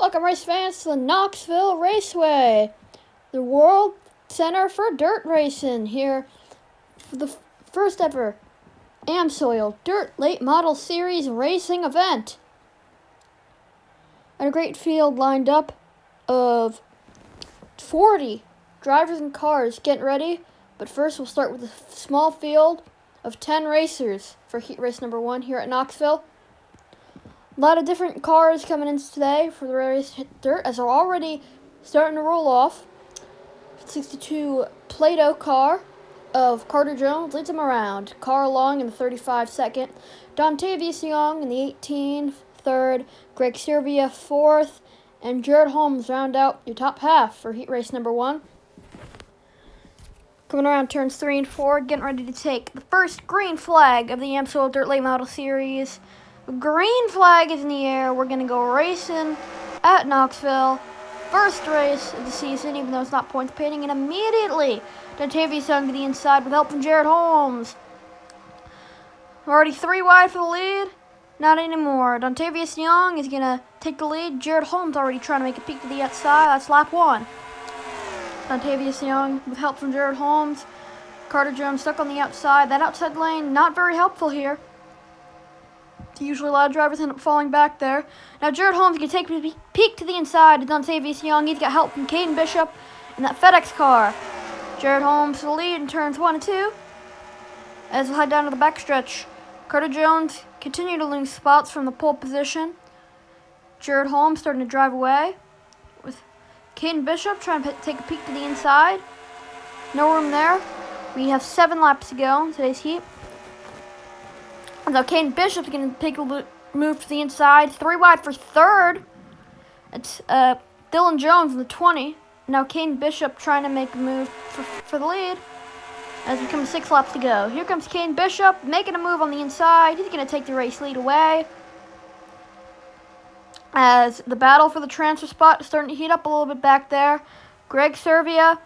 Welcome, race fans, to the Knoxville Raceway, the world center for dirt racing, here for the first ever Amsoil Dirt Late Model Series racing event. And a great field lined up of 40 drivers and cars getting ready. But first, we'll start with a small field of 10 racers for heat race number 1 here at Knoxville. A lot of different cars coming in today for the race dirt, as they're already starting to roll off. 62 Play-Doh car of Carter Jones leads them around. Carl Long in the 35 second. Dontavius Young in the 18 third. Greg Servia 4th. And Jared Holmes round out your top half for heat race number 1. Coming around turns 3 and 4, getting ready to take the first green flag of the Amsoil Dirt Late Model Series. Green flag is in the air. We're going to go racing at Knoxville. First race of the season, even though it's not points painting. And immediately, Dontavius Young to the inside with help from Jared Holmes. We're already 3 wide for the lead. Not anymore. Dontavius Young is going to take the lead. Jared Holmes already trying to make a peek to the outside. That's lap 1. Dontavius Young with help from Jared Holmes. Carter Jones stuck on the outside. That outside lane, not very helpful here. Usually a lot of drivers end up falling back there. Now Jared Holmes can take a peek to the inside to Dontavius Young. He's got help from Caden Bishop in that FedEx car. Jared Holmes to the lead in turns 1 and 2. As we'll head down to the backstretch. Carter Jones continue to lose spots from the pole position. Jared Holmes starting to drive away, with Caden Bishop trying to take a peek to the inside. No room there. We have 7 laps to go in today's heat. Now Caden Bishop's going to take a move to the inside. 3 wide for 3rd. It's Dylan Jones in the 20. Now Caden Bishop trying to make a move for the lead. As we come 6 laps to go. Here comes Caden Bishop making a move on the inside. He's going to take the race lead away. As the battle for the transfer spot is starting to heat up a little bit back there. Greg Servia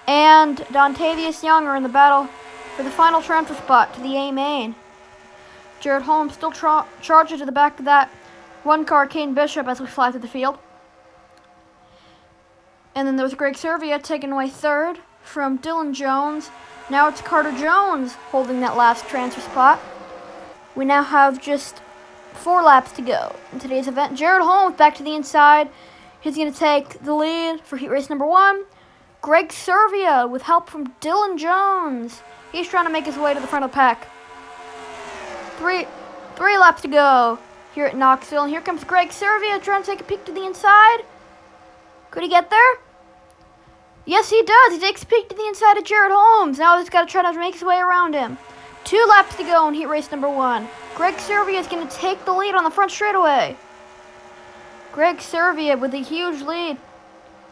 and Dontavius Young are in the battle for the final transfer spot to the A main. Jared Holmes still charges to the back of that 1 car, Caden Bishop, as we fly through the field. And then there's Greg Servia taking away 3rd from Dylan Jones. Now it's Carter Jones holding that last transfer spot. We now have just 4 laps to go in today's event. Jared Holmes back to the inside. He's going to take the lead for heat race number 1. Greg Servia with help from Dylan Jones. He's trying to make his way to the front of the pack. Three laps to go here at Knoxville. And here comes Greg Servia trying to take a peek to the inside. Could he get there? Yes, he does. He takes a peek to the inside of Jared Holmes. Now he's got to try to make his way around him. 2 laps to go in heat race number 1. Greg Servia is going to take the lead on the front straightaway. Greg Servia with a huge lead.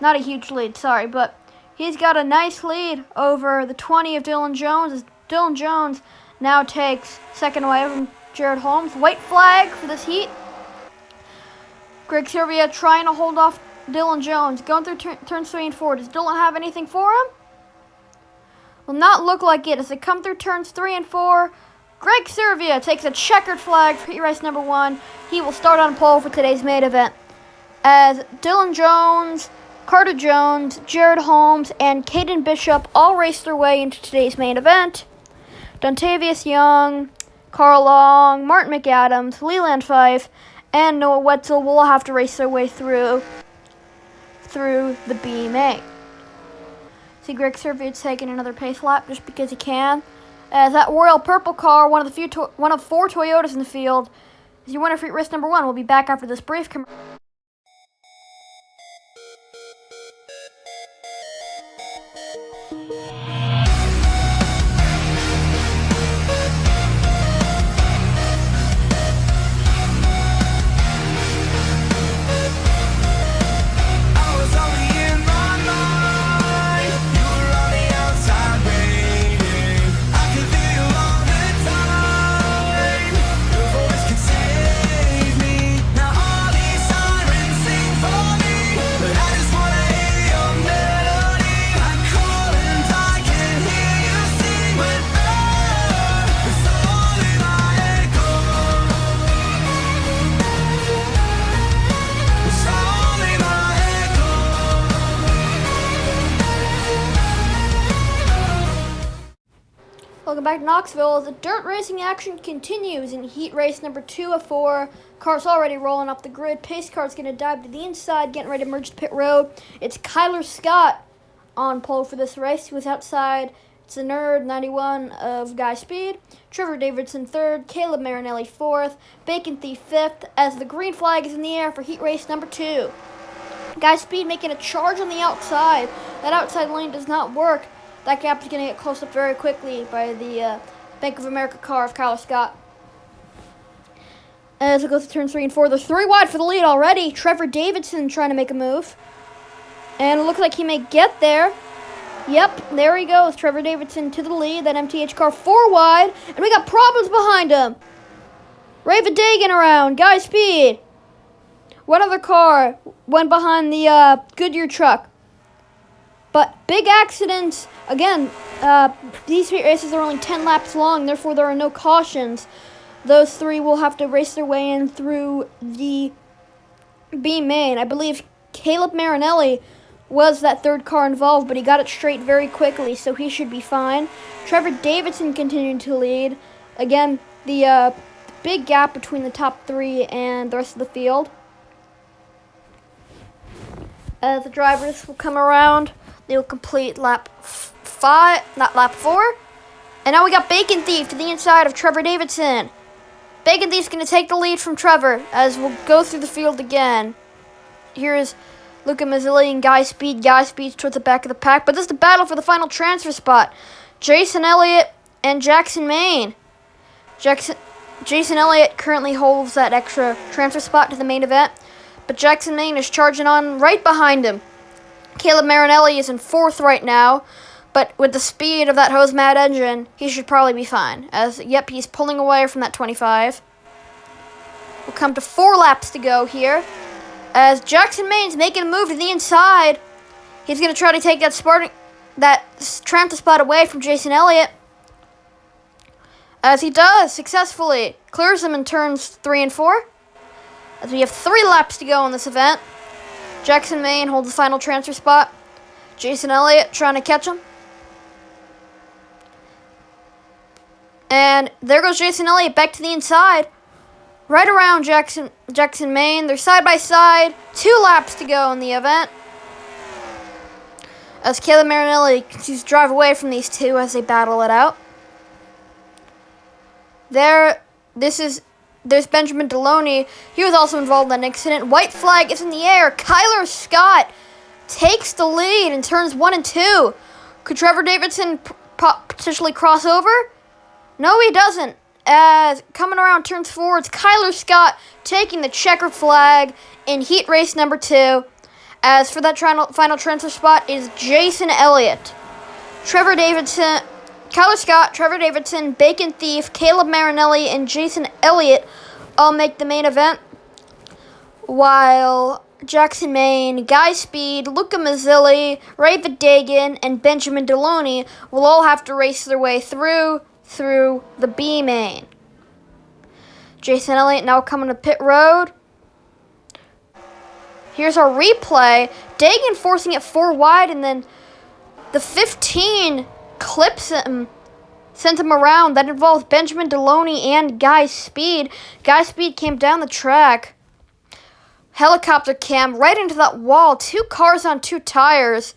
Not a huge lead, sorry, but he's got a nice lead over the 20 of Dylan Jones. As Dylan Jones now takes 2nd away from Jared Holmes. White flag for this heat. Greg Servia trying to hold off Dylan Jones. Going through turns 3 and 4. Does Dylan have anything for him? Will not look like it. As they come through turns 3 and 4, Greg Servia takes a checkered flag for heat race number 1. He will start on pole for today's main event. As Dylan Jones, Carter Jones, Jared Holmes, and Caden Bishop all race their way into today's main event. Dontavius Young, Carl Long, Martin McAdams, Leland Fife, and Noah Wetzel will have to race their way through the B main. See Greg Servia taking another pace lap just because he can. As that royal purple car, one of 4 Toyotas in the field, is your winner for race number 1. We'll be back after this brief commercial. Now all these signs back to Knoxville as the dirt racing action continues in heat race number 2 of 4. Cars already rolling up the grid. Pace car's going to dive to the inside, getting ready to merge to pit road. It's Kyler Scott on pole for this race. He was outside. It's the Nerd 91 of Guy Speed. Trevor Davidson 3rd. Caleb Marinelli 4th. Bacon Thief 5th as the green flag is in the air for heat race number 2. Guy Speed making a charge on the outside. That outside lane does not work. That gap is going to get closed up very quickly by the Bank of America car of Kyler Scott. As it goes to turns 3 and 4, they're 3 wide for the lead already. Trevor Davidson trying to make a move. And it looks like he may get there. Yep, there he goes. Trevor Davidson to the lead. That MTH car 4 wide. And we got problems behind him. Ray Vidagan around. Guy Speed. One other car went behind the Goodyear truck. But big accidents. Again, these heat races are only 10 laps long, therefore there are no cautions. Those 3 will have to race their way in through the B main. I believe Caleb Marinelli was that 3rd car involved, but he got it straight very quickly, so he should be fine. Trevor Davidson continued to lead. Again, the big gap between the top 3 and the rest of the field. As the drivers will come around, they will complete lap 4. And now we got Bacon Thief to the inside of Trevor Davidson. Bacon Thief's going to take the lead from Trevor as we'll go through the field again. Here is Luca Mazzilli and Guy Speed. Guy Speed's towards the back of the pack, but this is the battle for the final transfer spot. Jason Elliott and Jackson Main. Jason Elliott currently holds that extra transfer spot to the main event, but Jackson Main is charging on right behind him. Caleb Marinelli is in 4th right now, but with the speed of that hose-mad engine, he should probably be fine. Yep, he's pulling away from that 25. We'll come to 4 laps to go here, as Jackson Main's making a move to the inside. He's going to try to take that transfer spot away from Jason Elliott. As he does, successfully. Clears him in turns 3 and 4. As we have 3 laps to go in this event. Jackson Main holds the final transfer spot. Jason Elliott trying to catch him. And there goes Jason Elliott back to the inside. Right around Jackson Main. They're side by side. 2 laps to go in the event. As Caleb Marinelli continues to drive away from these 2 as they battle it out. There's Benjamin Deloney. He was also involved in that accident. White flag is in the air. Kyler Scott takes the lead in turns 1 and 2. Could Trevor Davidson potentially cross over? No, he doesn't. As coming around turns 4, it's Kyler Scott taking the checker flag in heat race number 2. As for that final transfer spot is Jason Elliott. Kyler Scott, Trevor Davidson, Bacon Thief, Caleb Marinelli, and Jason Elliott all make the main event, while Jackson Main, Guy Speed, Luca Mazzilli, Ray Vidagan, and Benjamin Deloney will all have to race their way through the B main. Jason Elliott now coming to pit road. Here's our replay. Dagan forcing it 4 wide, and then the 15 clips him, sent him around. That involves Benjamin Deloney and Guy Speed. Guy Speed came down the track. Helicopter cam right into that wall. 2 cars on 2 tires.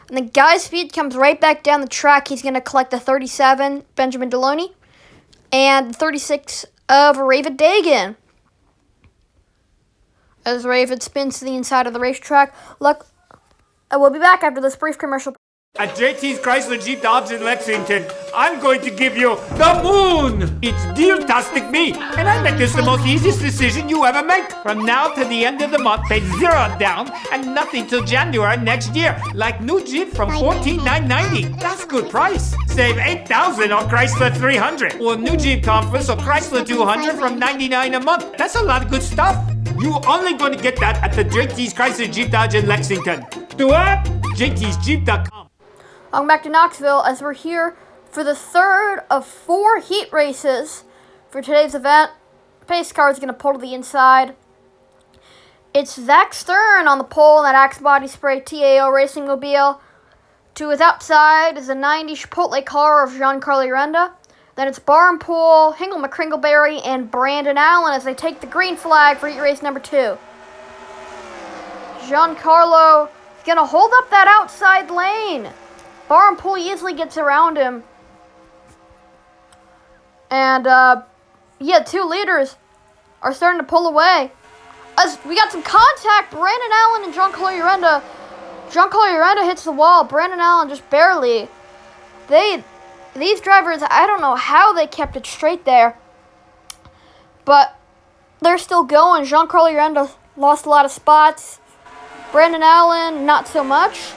And then Guy Speed comes right back down the track. He's going to collect the 37, Benjamin Deloney, and the 36 of Ray Vidagan. As Raven spins to the inside of the racetrack. Look, I will be back after this brief commercial. At JT's Chrysler Jeep Dodge in Lexington, I'm going to give you the moon! It's deal-tastic me, and I make this the most easiest decision you ever make. From now to the end of the month, pay 0 down and nothing till January next year. Like new Jeep from $14,990. That's good price. Save $8,000 on Chrysler 300. Or new Jeep Conference or Chrysler 200 from $99 a month. That's a lot of good stuff. You're only going to get that at the JT's Chrysler Jeep Dodge in Lexington. Do it? JT'sJeep.com. Welcome back to Knoxville as we're here for the 3rd of 4 heat races for today's event. Pace car is going to pull to the inside. It's Zach Stern on the pole in that Axe Body Spray TAO Racing Mobile. To his outside is a 90 Chipotle car of Giancarlo Renda. Then it's Barnpool, Hingle McCringleberry, and Brandon Allen as they take the green flag for heat race number 2. Giancarlo is going to hold up that outside lane. Barnpool easily gets around him. And, two leaders are starting to pull away. As we got some contact, Brandon Allen and Giancarlo Urenda. Giancarlo Urenda hits the wall. Brandon Allen just barely. These drivers, I don't know how they kept it straight there. But they're still going. Giancarlo Urenda lost a lot of spots. Brandon Allen, not so much.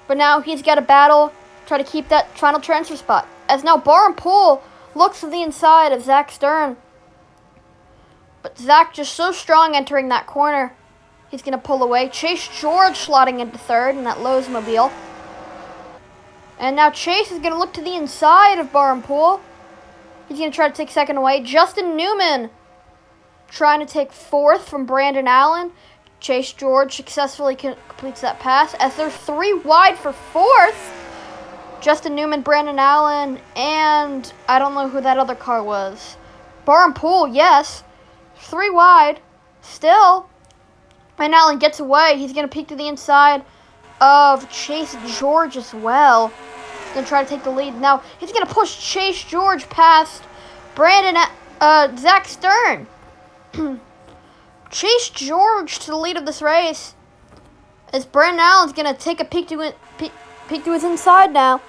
But now he's got a battle, try to keep that final transfer spot. As now Barnpool looks to the inside of Zach Stern. But Zach just so strong entering that corner. He's going to pull away. Chase George slotting into third in that Lowe's mobile. And now Chase is going to look to the inside of Barnpool. He's going to try to take second away. Justin Newman trying to take fourth from Brandon Allen. Chase George successfully completes that pass. As they're 3 wide for fourth. Justin Newman, Brandon Allen, and I don't know who that other car was. Barnpool, yes. 3 wide. Still. And Allen gets away. He's going to peek to the inside of Chase George as well. He's going to try to take the lead. Now, he's going to push Chase George past Zach Stern. Chase George to the lead of this race. As Brandon Allen's going to take a peek to his inside now.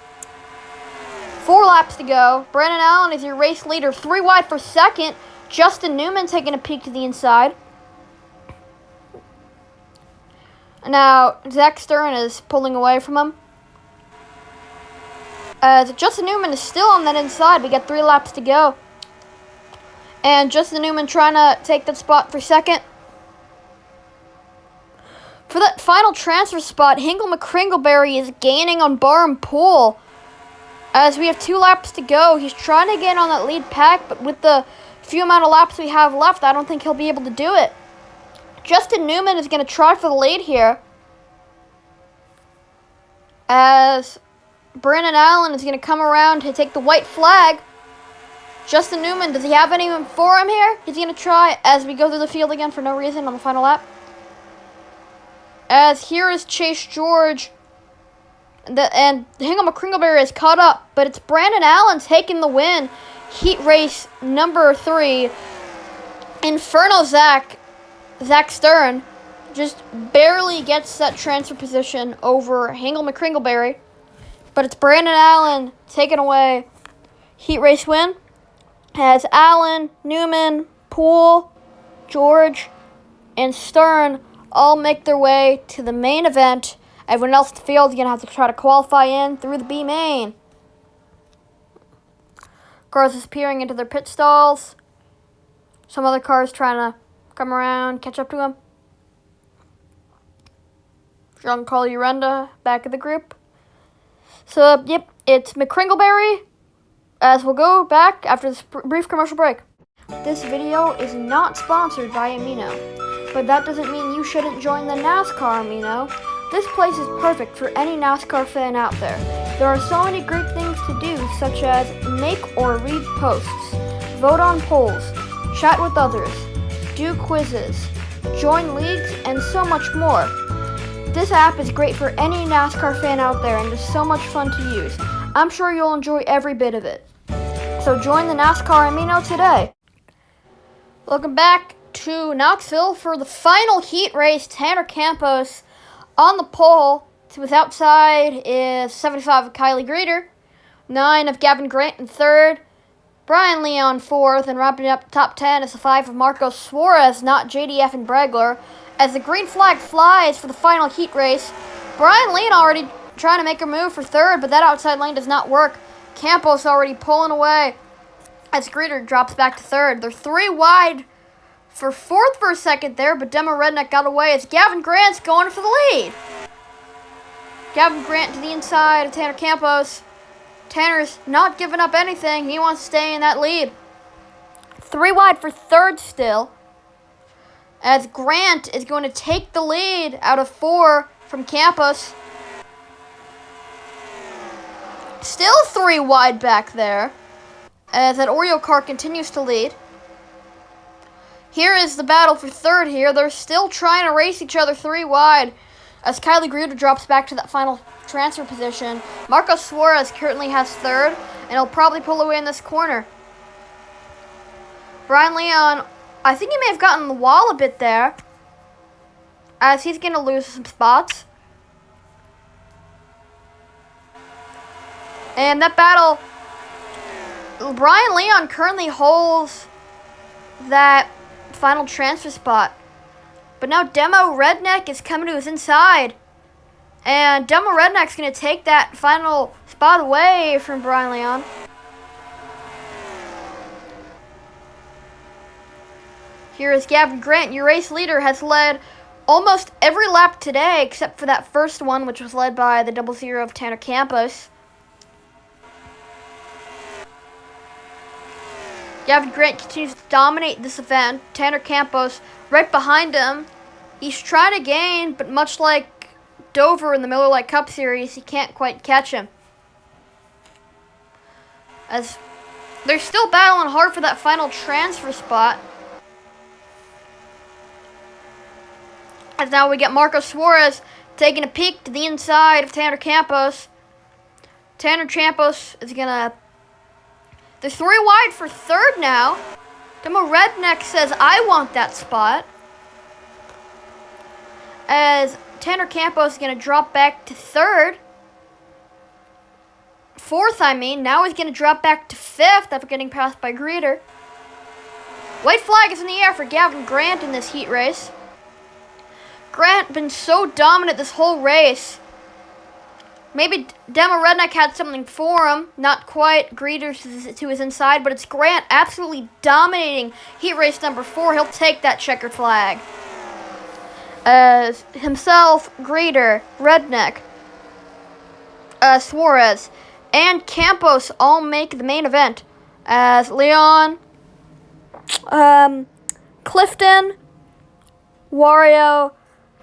4 laps to go. Brandon Allen is your race leader. 3 wide for second. Justin Newman taking a peek to the inside. Now, Zach Stern is pulling away from him. Justin Newman is still on that inside. We got 3 laps to go. And Justin Newman trying to take that spot for second. For that final transfer spot, Hingle McCringleberry is gaining on Barnpool. As we have 2 laps to go, he's trying to get on that lead pack, but with the few amount of laps we have left, I don't think he'll be able to do it. Justin Newman is going to try for the lead here. As Brandon Allen is going to come around to take the white flag. Justin Newman, does he have anyone for him here? He's going to try as we go through the field again for no reason on the final lap. As here is Chase George. And Hingle McCringleberry is caught up. But it's Brandon Allen taking the win. Heat race number 3. Inferno Zach Stern just barely gets that transfer position over Hingle McCringleberry. But it's Brandon Allen taking away heat race win. As Allen, Newman, Poole, George, and Stern all make their way to the main event. Everyone else in the field is going to have to try to qualify in through the B main. Cars disappearing into their pit stalls. Some other cars trying to come around, catch up to him. Giancarlo Urenda back of the group. So, yep, it's McCringleberry, as we'll go back after this brief commercial break. This video is not sponsored by Amino, but that doesn't mean you shouldn't join the NASCAR Amino. This place is perfect for any NASCAR fan out there. There are so many great things to do, such as make or read posts, vote on polls, chat with others, do quizzes, join leagues, and so much more. This app is great for any NASCAR fan out there and is so much fun to use. I'm sure you'll enjoy every bit of it. So join the NASCAR Amino today. Welcome back to Knoxville for the final heat race. Tanner Campos on the pole. To his outside is 75 of Kylie Greeter, 9 of Gavin Grant in third, Brian Leon fourth, and wrapping up the top 10 is the 5 of Marcos Suarez, not JDF and Bregler. As the green flag flies for the final heat race, Brian Leon already trying to make a move for third, but that outside lane does not work. Campos already pulling away as Greeter drops back to third. They're 3 wide for fourth for a second there, but Demo Redneck got away as Gavin Grant's going for the lead. Gavin Grant to the inside of Tanner Campos. Tanner's not giving up anything. He wants to stay in that lead. 3 wide for third still, as Grant is going to take the lead out of 4 from Campos. Still 3 wide back there. as that Oreo car continues to lead. Here is the battle for third here. They're still trying to race each other 3 wide as Kylie Gruder drops back to that final transfer position. Marcos Suarez currently has third, and he'll probably pull away in this corner. Brian Leon, I think he may have gotten the wall a bit there, as he's going to lose some spots. And that battle, Brian Leon currently holds that final transfer spot. But now Demo Redneck is coming to his inside. And Demo Redneck's going to take that final spot away from Brian Leon. Here is Gavin Grant, your race leader, has led almost every lap today except for that first one, which was led by the 00 of Tanner Campos. Gavin Grant continues to dominate this event. Tanner Campos right behind him. He's trying to gain, but much like Dover in the Miller Lite Cup Series, he can't quite catch him. As they're still battling hard for that final transfer spot. As now we get Marcos Suarez taking a peek to the inside of Tanner Campos. Tanner Campos is going to... They're 3 wide for third now. Demo Redneck says, I want that spot. As Tanner Campos is going to drop back to third. Fourth, I mean. Now he's going to drop back to fifth after getting passed by Greeter. White flag is in the air for Gavin Grant in this heat race. Grant been so dominant this whole race. Maybe Demo Redneck had something for him. Not quite Greeter to his inside, but it's Grant absolutely dominating heat race number 4. He'll take that checkered flag. As himself, Greeter, Redneck, Suarez, and Campos all make the main event. As Leon, Clifton, Wario,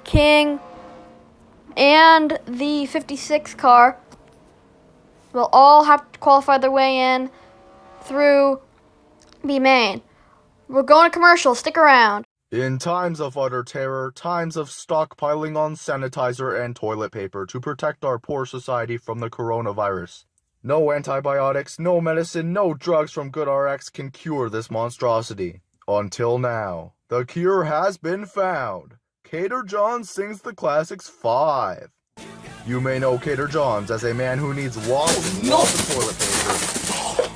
King, and the 56 car will all have to qualify their way in through B main. We're going to commercial. Stick around. In times of utter terror, times of stockpiling on sanitizer and toilet paper to protect our poor society from the coronavirus. No antibiotics, no medicine, no drugs from GoodRx can cure this monstrosity. Until now, the cure has been found. Cater Johns sings the classics 5. You may know Cater Johns as a man who needs lots of toilet paper.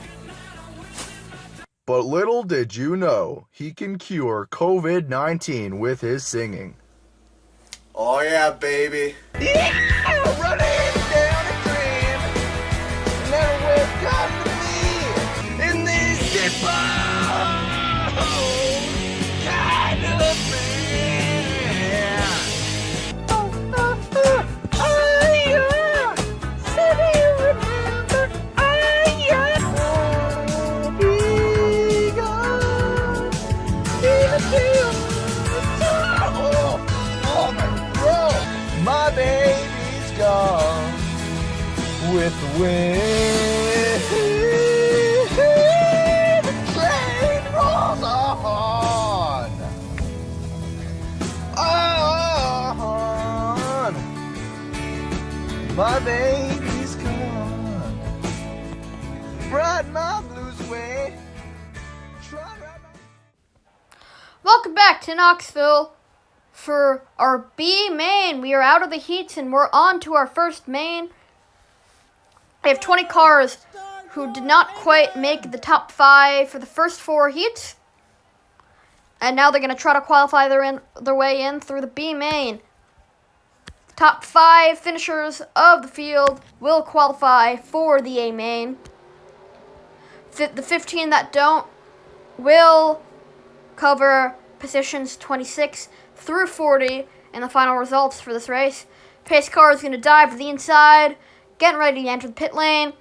But little did you know, he can cure COVID-19 with his singing. Oh yeah, baby. Yeah! Running down a dream. Never wake up to me in this simple kind of thing. My baby's gone with the wind. The train rolls on. On. My baby's gone. Ride my blues away. Welcome back to Knoxville. For our B main, we are out of the heats and we're on to our first main. We have 20 cars who did not quite make the top 5 for the first 4 heats. And now they're going to try to qualify their way in through the B main. Top 5 finishers of the field will qualify for the A main. The 15 that don't will cover positions 26 through 40 and the final results for this race. Pace car is going to dive to the inside, getting ready to enter the pit lane.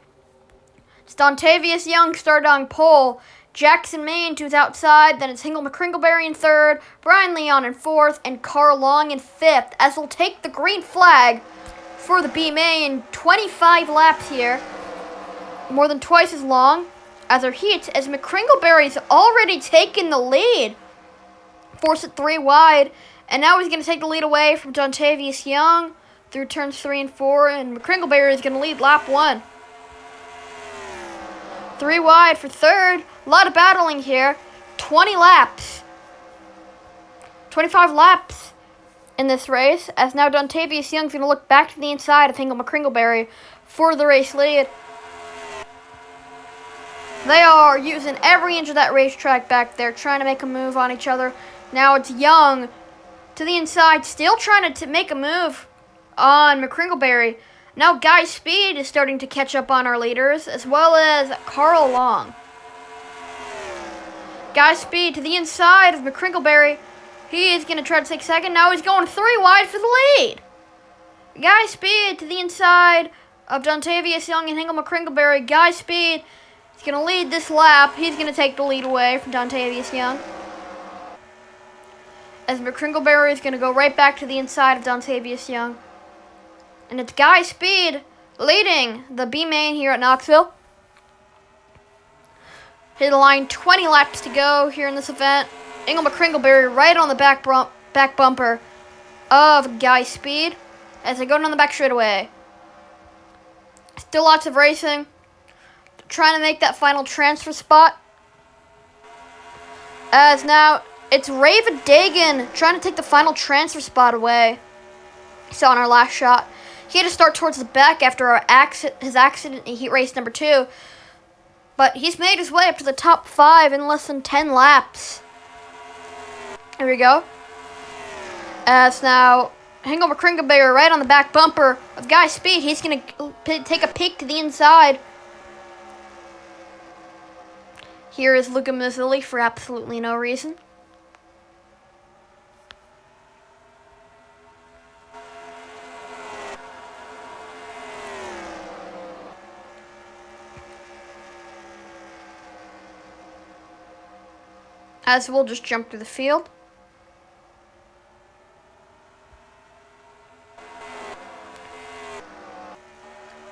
It's Dontavius Young started on pole. Jackson Main to his outside, then it's Hingle McCringleberry in third, Brian Leon in fourth, and Carl Long in fifth, as we'll take the green flag for the B main. 25 laps here, more than twice as long as our heats, as McCringleberry's already taken the lead. Force it 3 wide, and now he's going to take the lead away from Dontavius Young through turns 3 and 4, and McCringleberry is going to lead lap 1. 3 wide for third. A lot of battling here. 20 laps. 25 laps in this race, as now Dontavius Young's going to look back to the inside of Hingle McCringleberry for the race lead. They are using every inch of that racetrack back there, trying to make a move on each other. Now it's Young to the inside, still trying to make a move on McCringleberry. Now Guy Speed is starting to catch up on our leaders, as well as Carl Long. Guy Speed to the inside of McCringleberry. He is going to try to take second. Now he's going 3 wide for the lead. Guy Speed to the inside of Dontavius Young and Hingle McCringleberry. Guy Speed is going to lead this lap. He's going to take the lead away from Dontavius Young, as McCringleberry is going to go right back to the inside of Dontavius Young. And it's Guy Speed leading the B main here at Knoxville. Hit the line, 20 laps to go here in this event. Hingle McCringleberry right on the back bumper of Guy Speed as they go down the back straightaway. Still lots of racing. Trying to make that final transfer spot. As now it's Raven Dagan trying to take the final transfer spot away. Saw in our last shot. He had to start towards the back after his accident in heat race number 2. But he's made his way up to the top 5 in less than 10 laps. Here we go. As now Hingle McCringleberry right on the back bumper of Guy Speed. He's going to take a peek to the inside. Here is Luca Mazzilli for absolutely no reason. As we'll just jump through the field.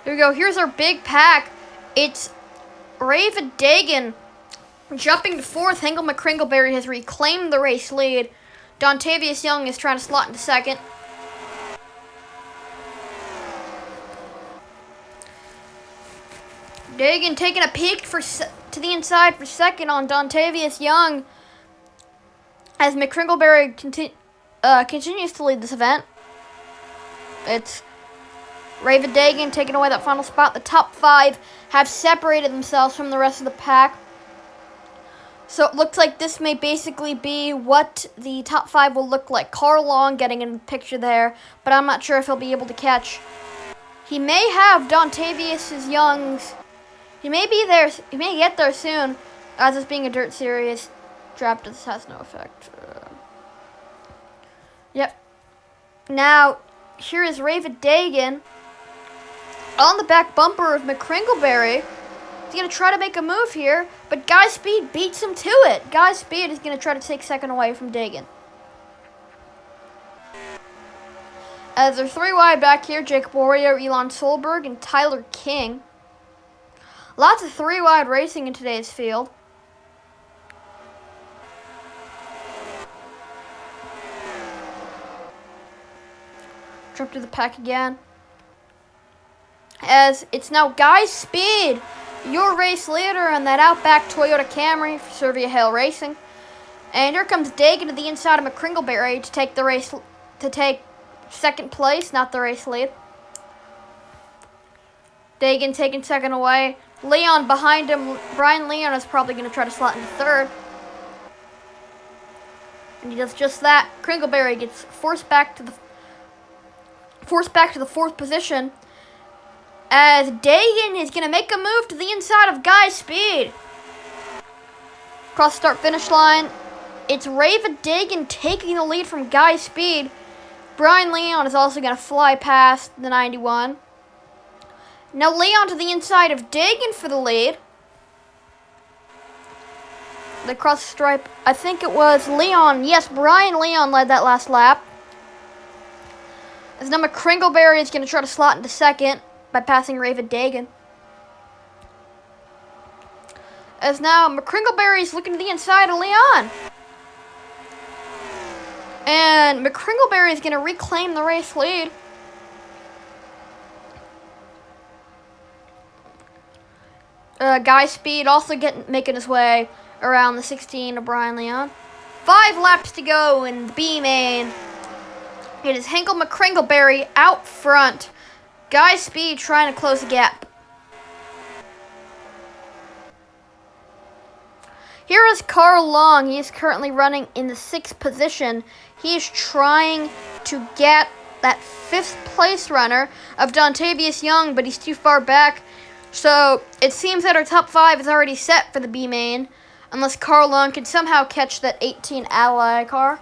Here we go. Here's our big pack. It's Raven Dagan jumping to 4th. Hingle McCringleberry has reclaimed the race lead. Dontavius Young is trying to slot into 2nd. Dagan taking a peek to the inside for 2nd on Dontavius Young, as McCringleberry continues to lead this event. It's Raven Dagan taking away that final spot. The top 5 have separated themselves from the rest of the pack. So it looks like this may basically be what the top 5 will look like. Carl Long getting in the picture there, but I'm not sure if he'll be able to catch. He may have Dontavius Young's. He may be there. He may get there soon, as this being a dirt series. Draft this has no effect. Yep. Now, here is Raven Dagan on the back bumper of McCringleberry. He's going to try to make a move here, but Guy Speed beats him to it. Guy Speed is going to try to take 2nd away from Dagan. As they're 3 wide back here, Jacob Warrior, Elon Solberg, and Tyler King. Lots of 3 wide racing in today's field. Jump to the pack again. As it's now Guy Speed, your race leader in that Outback Toyota Camry for Servia Hale Racing. And here comes Dagan to the inside of McCringleberry to take 2nd place, not the race lead. Dagan taking 2nd away. Leon behind him. Brian Leon is probably going to try to slot into 3rd. And he does just that. Cringleberry gets forced back to the 4th position, as Dagan is going to make a move to the inside of Guy Speed. Cross start finish line. It's Raven Dagan taking the lead from Guy Speed. Brian Leon is also going to fly past the 91. Now Leon to the inside of Dagan for the lead. They cross the stripe. I think it was Leon. Yes, Brian Leon led that last lap. As now McCringleberry is going to try to slot into 2nd by passing Raven Dagan. As now McCringleberry's looking to the inside of Leon. And McCringleberry is going to reclaim the race lead. Guy Speed also making his way around the 16 of Brian Leon. 5 laps to go in the B main. It is Hinkle McCringleberry out front. Guy Speed trying to close the gap. Here is Carl Long. He is currently running in the 6th position. He is trying to get that 5th place runner of Dontavius Young, but he's too far back. So it seems that our top 5 is already set for the B main, unless Carl Long can somehow catch that 18 Ally car.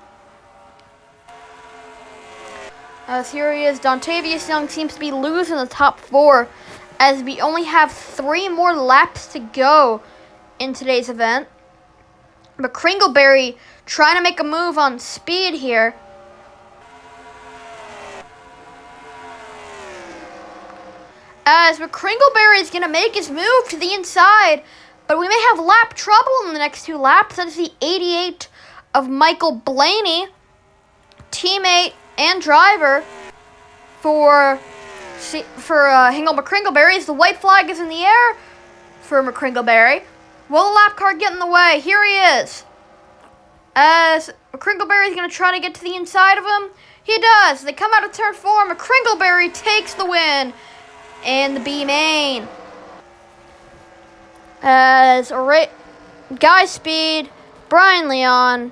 As here he is, Dontavius Young seems to be losing the top 4, as we only have 3 more laps to go in today's event. McCringleberry trying to make a move on speed here. As McCringleberry is going to make his move to the inside, but we may have lap trouble in the next 2 laps. That is the 88 of Michael Blaney, teammate and driver for Hinkle McCringleberry. As the white flag is in the air for McCringleberry. Will the lap car get in the way? Here he is. As McCringleberry is going to try to get to the inside of him. He does. They come out of turn 4. McCringleberry takes the win in the B main. As Guy Speed, Brian Leon,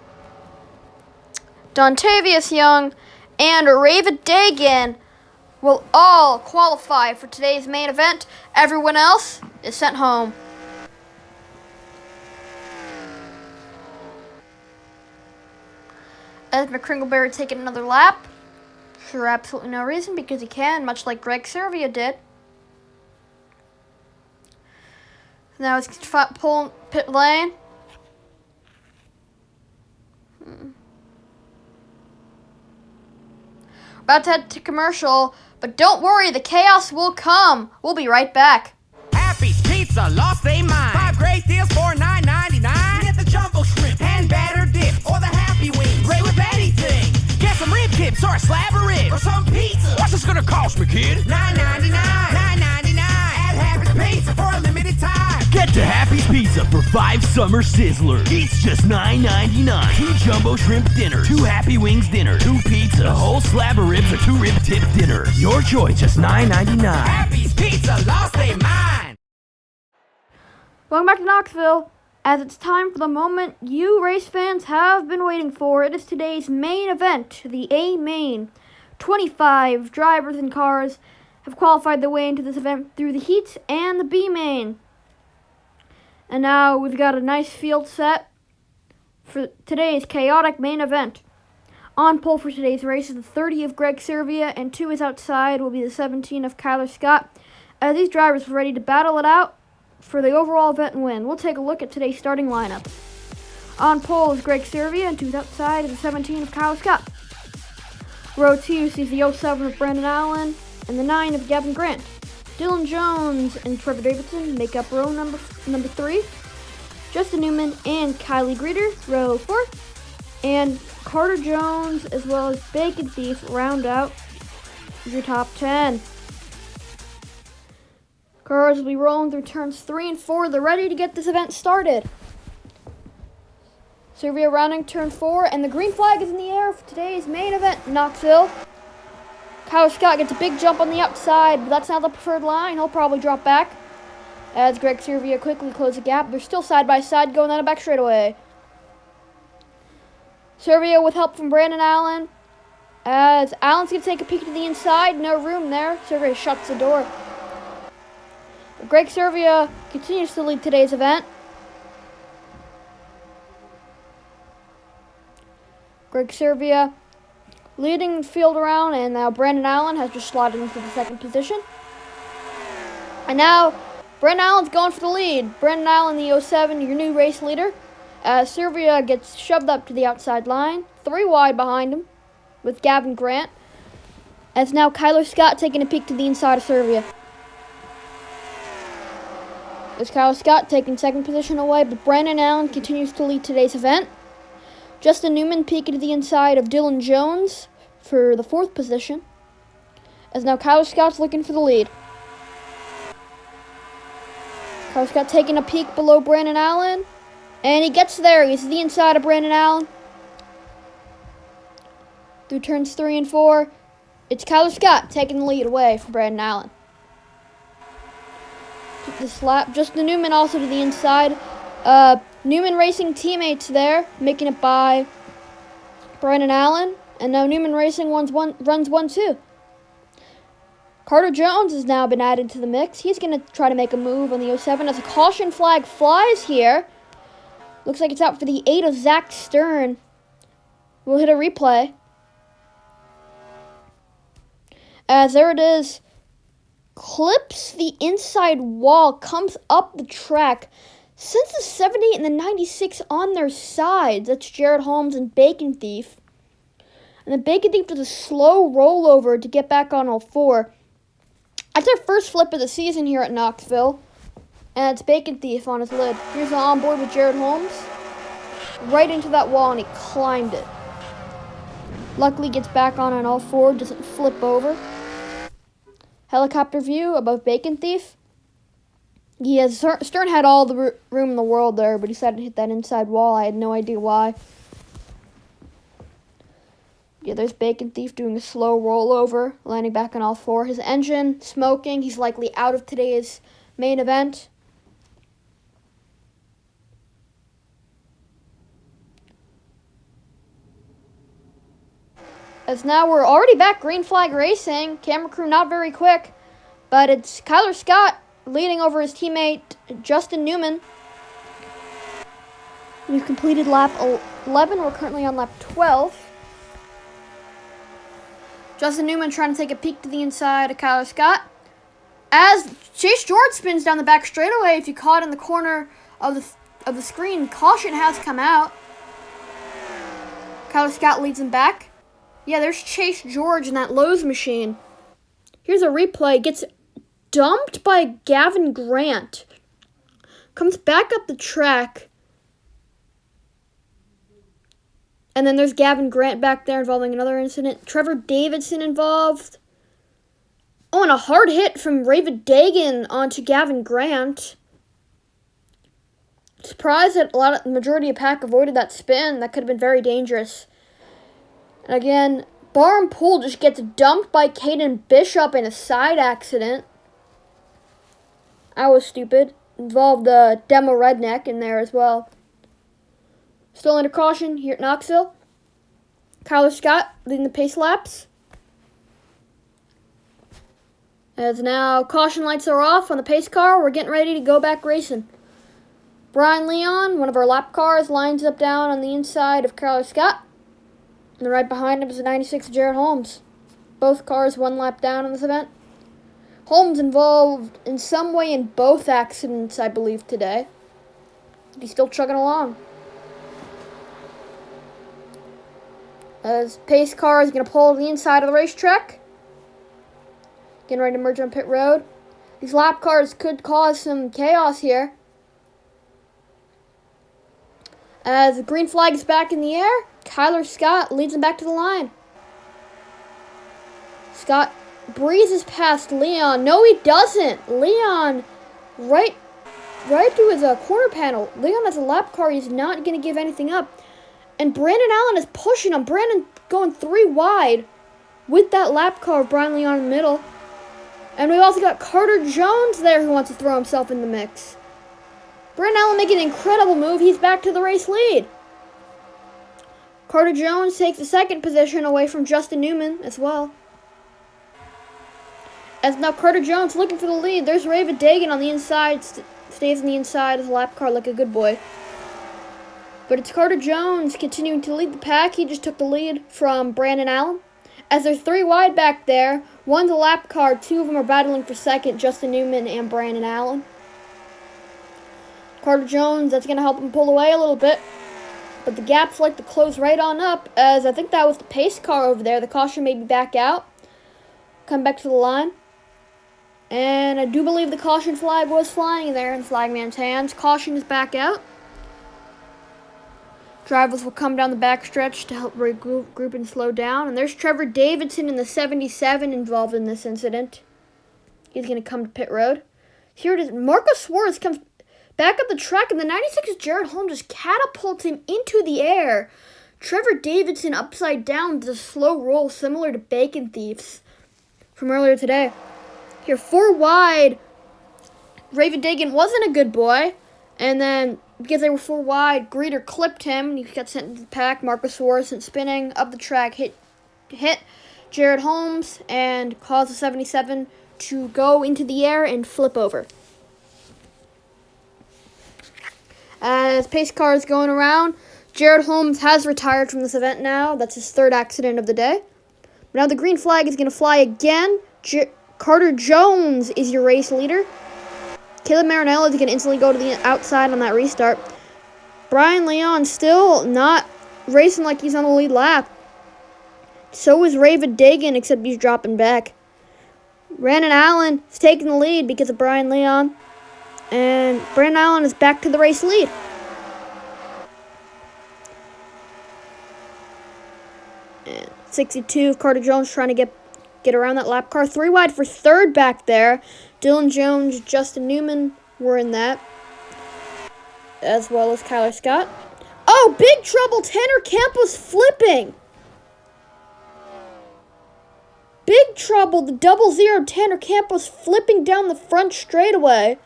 Dontavius Young, and Raven Dagan will all qualify for today's main event. Everyone else is sent home. As McCringleberry taking another lap, for absolutely no reason, because he can, much like Greg Servia did. Now he's pulling pit lane. About to head to commercial, but don't worry, the chaos will come. We'll be right back. Happy's Pizza lost their mind. 5 great deals for $9.99. Get the jumbo shrimp and batter dip, or the Happy Wings. Great with anything. Get some rib tips or a slab of rib, or some pizza. What's this gonna cost me, kid? $9.99. $9.99 at Happy's Pizza for a limited time. Get to Happy's Pizza for 5 summer sizzlers. Each just $9.99. 2 jumbo shrimp dinners, 2 Happy Wings dinner, 2 pizzas, a whole slab of ribs, or 2 rib tip dinner. Your choice, just $9.99. Happy's Pizza lost their mind. Welcome back to Knoxville, as it's time for the moment you race fans have been waiting for. It is today's main event, the A main. 25 drivers and cars have qualified their way into this event through the heats and the B main. And now we've got a nice field set for today's chaotic main event. On pole for today's race is the 30 of Greg Servia, and 2 is outside will be the 17 of Kyler Scott, as these drivers are ready to battle it out for the overall event and win. We'll take a look at today's starting lineup. On pole is Greg Servia, and 2 outside is the 17 of Kyler Scott. Row 2 sees the 07 of Brandon Allen and the 9 of Gavin Grant. Dylan Jones and Trevor Davidson make up row number 3. Justin Newman and Kylie Greeter, row 4. And Carter Jones as well as Bacon Thief round out your top 10. Cars will be rolling through turns 3 and 4. They're ready to get this event started. Servia rounding turn 4, and the green flag is in the air for today's main event, Knoxville. Kyle Scott gets a big jump on the outside, but that's not the preferred line. He'll probably drop back as Greg Servia quickly closes the gap. They're still side by side going down a back straightaway. Servia with help from Brandon Allen, as Allen's going to take a peek to the inside. No room there. Servia shuts the door. But Greg Servia continues to lead today's event. Greg Servia leading the field around, and now Brandon Allen has just slotted into the 2nd position. And now Brandon Allen's going for the lead. Brandon Allen, the 07, your new race leader. As Servia gets shoved up to the outside line, 3 wide behind him with Gavin Grant. As now Kyler Scott taking a peek to the inside of Servia. There's Kyle Scott taking second position away, but Brandon Allen continues to lead today's event. Justin Newman peeking to the inside of Dylan Jones for the fourth position. As now Kyle Scott's looking for the lead. Kyle Scott taking a peek below Brandon Allen. And he gets there. He's to the inside of Brandon Allen. Through turns 3 and 4. It's Kyle Scott taking the lead away from Brandon Allen. This lap, Justin Newman also to the inside. Newman Racing teammates there, making it by Brandon Allen. And now Newman Racing runs 1-2. Carter Jones has now been added to the mix. He's going to try to make a move on the 07 as a caution flag flies here. Looks like it's out for the 8 of Zach Stern. We'll hit a replay. As there it is. Clips the inside wall, comes up the track. Sends the 78 and the 96 on their sides. That's Jared Holmes and Bacon Thief. And then Bacon Thief does a slow rollover to get back on all 4. That's their first flip of the season here at Knoxville. And it's Bacon Thief on his lid. Here's the onboard with Jared Holmes. Right into that wall, and he climbed it. Luckily gets back on all 4, doesn't flip over. Helicopter view above Bacon Thief. Stern had all the room in the world there, but he decided to hit that inside wall. I had no idea why. Yeah, there's Bacon Thief doing a slow rollover, landing back on all 4. His engine smoking. He's likely out of today's main event. As now we're already back green flag racing. Camera crew not very quick, but it's Kyler Scott leading over his teammate Justin Newman. We've completed lap 11. We're currently on lap 12. Justin Newman trying to take a peek to the inside of Kyler Scott. As Chase George spins down the back straightaway, if you caught in the corner of the screen, caution has come out. Kyler Scott leads him back. Yeah, there's Chase George in that Lowe's machine. Here's a replay. Gets dumped by Gavin Grant. Comes back up the track. And then there's Gavin Grant back there involving another incident. Trevor Davidson involved. Oh, and a hard hit from Ravid Dagan onto Gavin Grant. Surprised that the majority of pack avoided that spin. That could have been very dangerous. And again, Barham Poole just gets dumped by Caden Bishop in a side accident. I was stupid. Involved Demo Redneck in there as well. Still under caution here at Knoxville. Kyler Scott leading the pace laps. As now caution lights are off on the pace car, we're getting ready to go back racing. Brian Leon, one of our lap cars, lines up down on the inside of Kyler Scott. And right behind him is the 96 Jared Holmes. Both cars 1 lap down in this event. Holmes involved in some way in both accidents, I believe, today. He's still chugging along. As pace car is going to pull to the inside of the racetrack. Getting ready to merge on pit road. These lap cars could cause some chaos here. As the green flag is back in the air, Kyler Scott leads him back to the line. Scott breezes past Leon. No, he doesn't. Leon, right to his corner panel. Leon has a lap car. He's not going to give anything up. And Brandon Allen is pushing him. Brandon going 3 wide with that lap car of Brian Leon in the middle. And we've also got Carter Jones there who wants to throw himself in the mix. Brandon Allen making an incredible move. He's back to the race lead. Carter Jones takes the second position away from Justin Newman as well. As now Carter Jones looking for the lead. There's Ravid Dagan on the inside. Stays on the inside of the lap car like a good boy. But it's Carter Jones continuing to lead the pack. He just took the lead from Brandon Allen. As there's 3 wide back there. One's a lap car. 2 of them are battling for second. Justin Newman and Brandon Allen. Carter Jones, that's going to help him pull away a little bit. But the gap's like to close right on up, as I think that was the pace car over there. The caution may be back out. Come back to the line. And I do believe the caution flag was flying there in flagman's hands. Caution is back out. Drivers will come down the backstretch to help regroup and slow down. And there's Trevor Davidson in the 77 involved in this incident. He's going to come to pit road. Here it is. Marco Suarez comes back up the track, and the 96 Jared Holmes just catapults him into the air. Trevor Davidson upside down does a slow roll similar to Bacon Thieves from earlier today. Here, 4 wide. Raven Dagan wasn't a good boy. And then, because they were 4 wide, Greeter clipped him, and he got sent into the pack. Marco Suarez sent spinning up the track, hit Jared Holmes, and caused the 77 to go into the air and flip over. As pace car is going around, Jared Holmes has retired from this event now. That's his 3rd accident of the day. But now the green flag is going to fly again. Carter Jones is your race leader. Caleb Marinello is going to instantly go to the outside on that restart. Brian Leon still not racing like he's on the lead lap. So is Raven Dagan, except he's dropping back. Brandon Allen is taking the lead because of Brian Leon. And Brandon Allen is back to the race lead. And 62, Carter Jones trying to get around that lap car. 3 wide for 3rd back there. Dylan Jones, Justin Newman were in that, as well as Kyler Scott. Oh, big trouble. Tanner Campos flipping. Big trouble. The 00 Tanner Campos flipping down the front straightaway.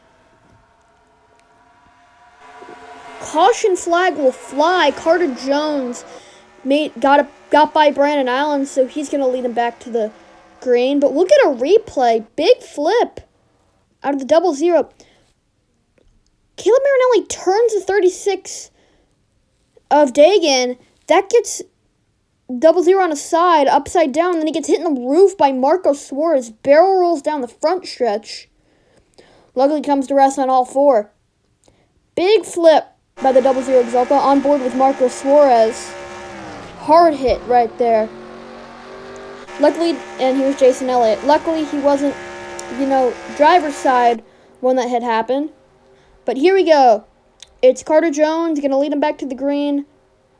Caution flag will fly. Carter Jones got by Brandon Allen, so he's going to lead him back to the green. But look at a replay. Big flip out of the 00. Caleb Marinelli turns the 36 of Dagan. That gets 00 on a side, upside down, and then he gets hit in the roof by Marco Suarez. Barrel rolls down the front stretch. Luckily comes to rest on all 4. Big flip by the 00 Exalta on board with Marco Suarez. Hard hit right there. Luckily, and here's Jason Elliott. Luckily, he wasn't, driver's side when that had happened. But here we go. It's Carter Jones going to lead him back to the green.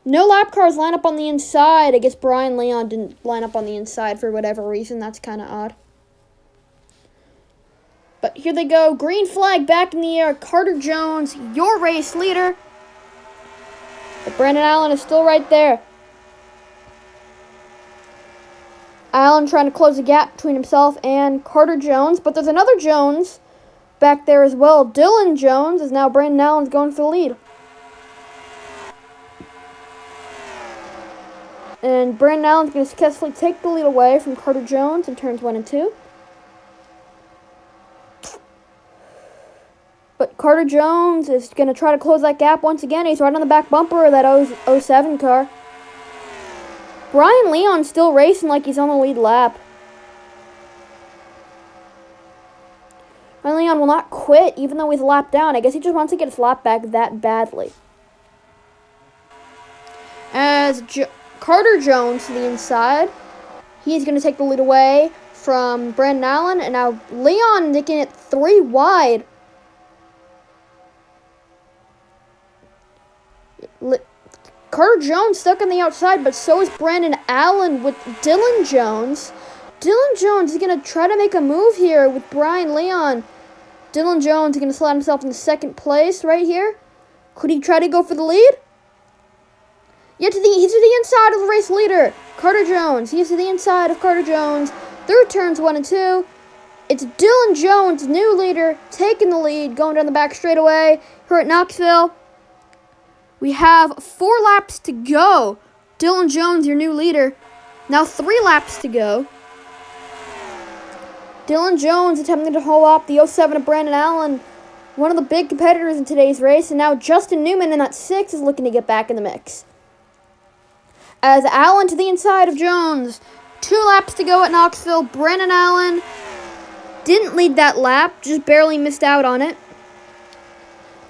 No lap cars line up on the inside. I guess Brian Leon didn't line up on the inside for whatever reason. That's kind of odd. But here they go. Green flag back in the air. Carter Jones, your race leader. But Brandon Allen is still right there. Allen trying to close the gap between himself and Carter Jones. But there's another Jones back there as well. Dylan Jones is now Brandon Allen's going for the lead. And Brandon Allen's going to successfully take the lead away from Carter Jones in turns 1 and 2. But Carter Jones is going to try to close that gap once again. He's right on the back bumper of that 07 car. Brian Leon's still racing like he's on the lead lap. Brian Leon will not quit even though he's a lap down. I guess he just wants to get his lap back that badly. As Carter Jones to the inside, he's going to take the lead away from Brandon Allen. And now Leon making it 3 wide. Carter Jones stuck on the outside, but so is Brandon Allen with Dylan Jones. Dylan Jones is going to try to make a move here with Brian Leon. Dylan Jones is going to slide himself in 2nd place right here. Could he try to go for the lead? Yeah, he's to the inside of the race leader, Carter Jones. He's to the inside of Carter Jones. Through turns 1 and 2. It's Dylan Jones, new leader, taking the lead, going down the back straightaway. Here at Knoxville, we have 4 laps to go. Dylan Jones, your new leader. Now 3 laps to go. Dylan Jones attempting to hold off the 07 of Brandon Allen, one of the big competitors in today's race. And now Justin Newman in that 6 is looking to get back in the mix. As Allen to the inside of Jones. 2 laps to go at Knoxville. Brandon Allen didn't lead that lap, just barely missed out on it.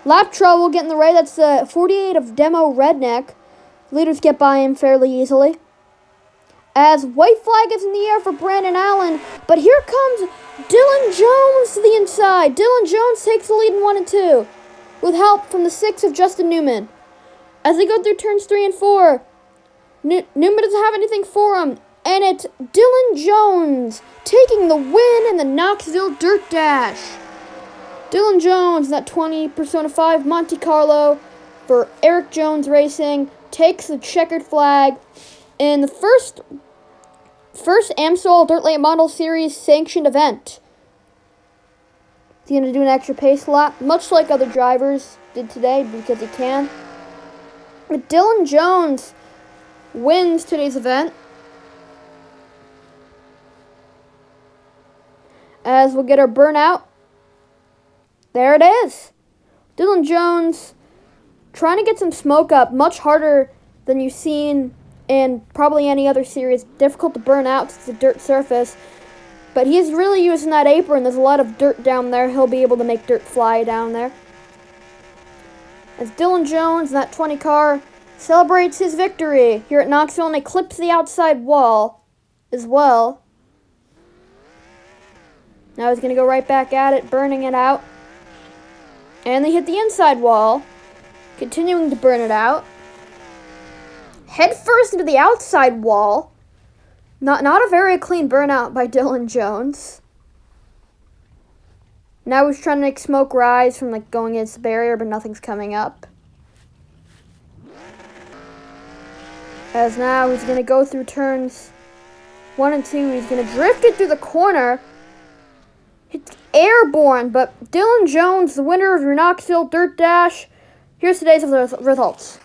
Lap trouble getting the right. That's the 48 of Demo Redneck. Leaders get by him fairly easily. as white flag is in the air for Brandon Allen, but here comes Dylan Jones to the inside. Dylan Jones takes the lead in 1 and 2 with help from the 6 of Justin Newman. As they go through turns 3 and 4, Newman doesn't have anything for him, and it's Dylan Jones taking the win in the Knoxville Dirt Dash. Dylan Jones, that 20 Persona 5 Monte Carlo for Eric Jones Racing, takes the checkered flag in the first Amsoil Dirt Late Model Series sanctioned event. He's going to do an extra pace lap, much like other drivers did today because he can. But Dylan Jones wins today's event. As we'll get our burnout. There it is. Dylan Jones trying to get some smoke up, much harder than you've seen in probably any other series. Difficult to burn out since it's a dirt surface. But he's really using that apron. There's a lot of dirt down there. He'll be able to make dirt fly down there. As Dylan Jones, that 20 car, celebrates his victory here at Knoxville, and they clips the outside wall as well. Now he's going to go right back at it, burning it out. And they hit the inside wall, continuing to burn it out. Head first into the outside wall. Not a very clean burnout by Dylan Jones. Now he's trying to make smoke rise from going against the barrier, but nothing's coming up. As now he's going to go through turns 1 and 2. He's going to drift it through the corner. It's airborne, but Dylan Jones, the winner of your Knoxville Dirt Dash. Here's today's results.